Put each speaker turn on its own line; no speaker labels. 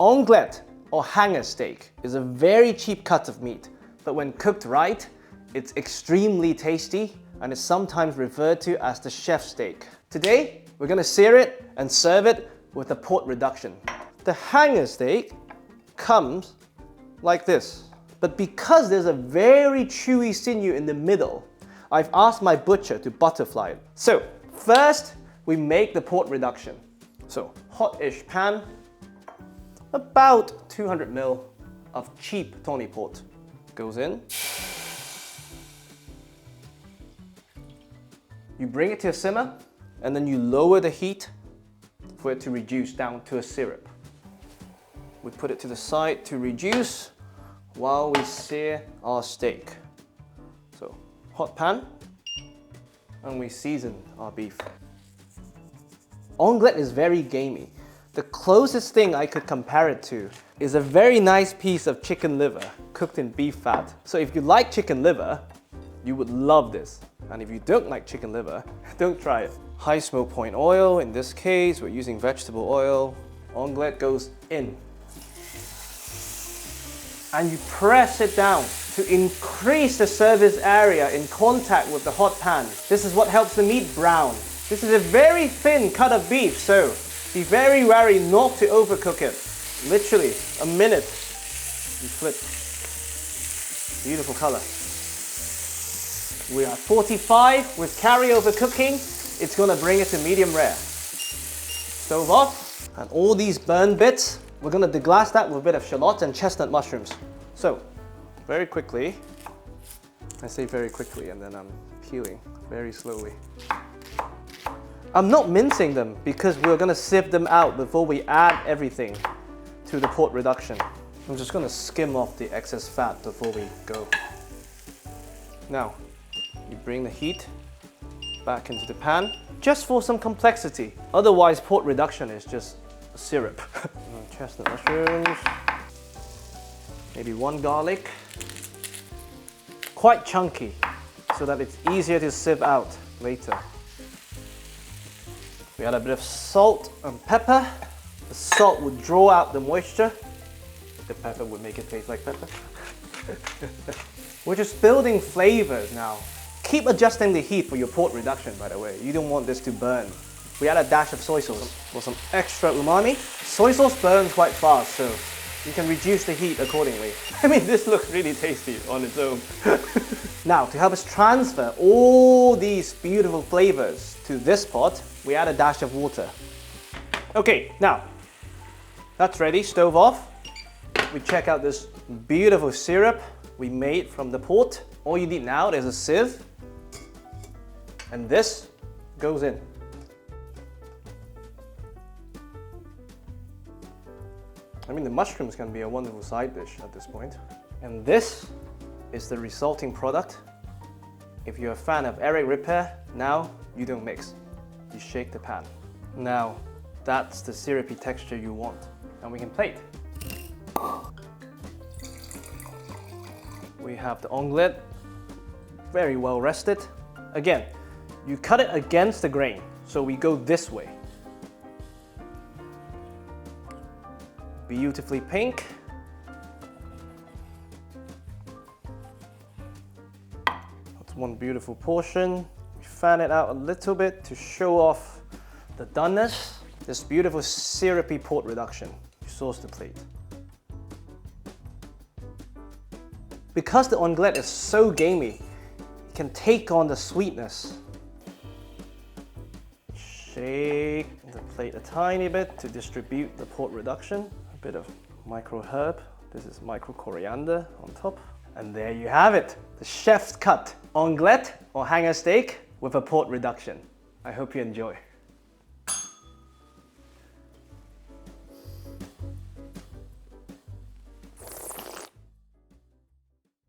Onglet or hanger steak is a very cheap cut of meat, but when cooked right, it's extremely tasty and is sometimes referred to as the chef's steak. Today, we're going to sear it and serve it with a port reduction. The hanger steak comes like this, but because there's a very chewy sinew in the middle, I've asked my butcher to butterfly it. So first, we make the port reduction. So hot-ish pan, about 200 ml of cheap tawny port goes in. You bring it to a simmer and then you lower the heat for it to reduce down to a syrup. We put it to the side to reduce while we sear our steak. So hot pan, and we season our beef. Onglet is very gamey. The closest thing I could compare it to is a very nice piece of chicken liver cooked in beef fat. So if you like chicken liver, you would love this. And if you don't like chicken liver, don't try it. High smoke point oil, in this case, we're using vegetable oil. Onglet goes in. And you press it down to increase the surface area in contact with the hot pan. This is what helps the meat brown. This is a very thin cut of beef, so be very wary not to overcook it. Literally, a minute. You flip. Beautiful color. We are 45 with carryover cooking. It's gonna bring it to medium rare. Stove off. And all these burn bits, we're gonna deglass that with a bit of shallots and chestnut mushrooms. So, very quickly, I say very quickly and then I'm peeling very slowly. I'm not mincing them because we're gonna sieve them out before we add everything to the port reduction. I'm just gonna skim off the excess fat before we go. Now, you bring the heat back into the pan, just for some complexity. Otherwise, port reduction is just a syrup. Chestnut mushrooms, maybe one garlic. Quite chunky, so that it's easier to sieve out later. We add a bit of salt and pepper. The salt would draw out the moisture. The pepper would make it taste like pepper. We're just building flavors now. Keep adjusting the heat for your port reduction, by the way. You don't want this to burn. We add a dash of soy sauce for some extra umami. Soy sauce burns quite fast, so you can reduce the heat accordingly. I mean, this looks really tasty on its own. Now, to help us transfer all these beautiful flavors to this pot, we add a dash of water. Okay, now, that's ready, stove off. We check out this beautiful syrup we made from the port. All you need now is a sieve, and this goes in. I mean, the mushrooms can be a wonderful side dish at this point. And this is the resulting product. If you're a fan of Eric Ripper, now you don't mix. You shake the pan. Now, that's the syrupy texture you want. And we can plate. We have the onglet, very well rested. Again, you cut it against the grain, so we go this way. Beautifully pink. That's one beautiful portion. We fan it out a little bit to show off the doneness. This beautiful syrupy port reduction. You sauce the plate. Because the onglet is so gamey, it can take on the sweetness. Shake the plate a tiny bit to distribute the port reduction. A bit of micro herb. This is micro coriander on top. And there you have it, the chef's cut onglet or hanger steak with a port reduction. I hope you enjoy.